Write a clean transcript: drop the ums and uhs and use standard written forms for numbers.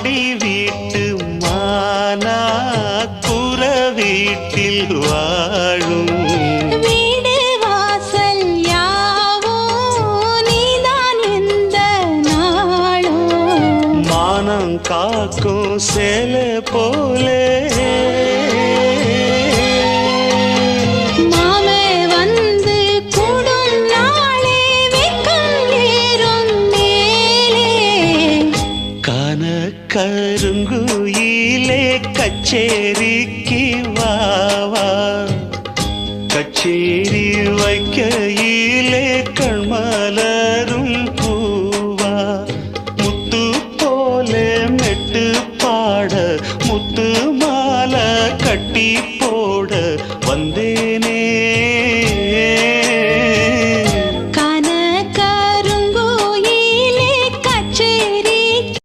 மாடி வீட்டு மானா குற வீட்டில் வாழும் வீடு வாசல் யாவோ நீதான் எந்த நாளும் மானம் காக்கும் சேலை போலே மாமே வந்து கூடும் நாளே வெக்கம் ஏறும் மேலே கான கருங்குயிலே கச்சேரிக்கு வாவா கச்சேரி வைக்கையிலே கண்மா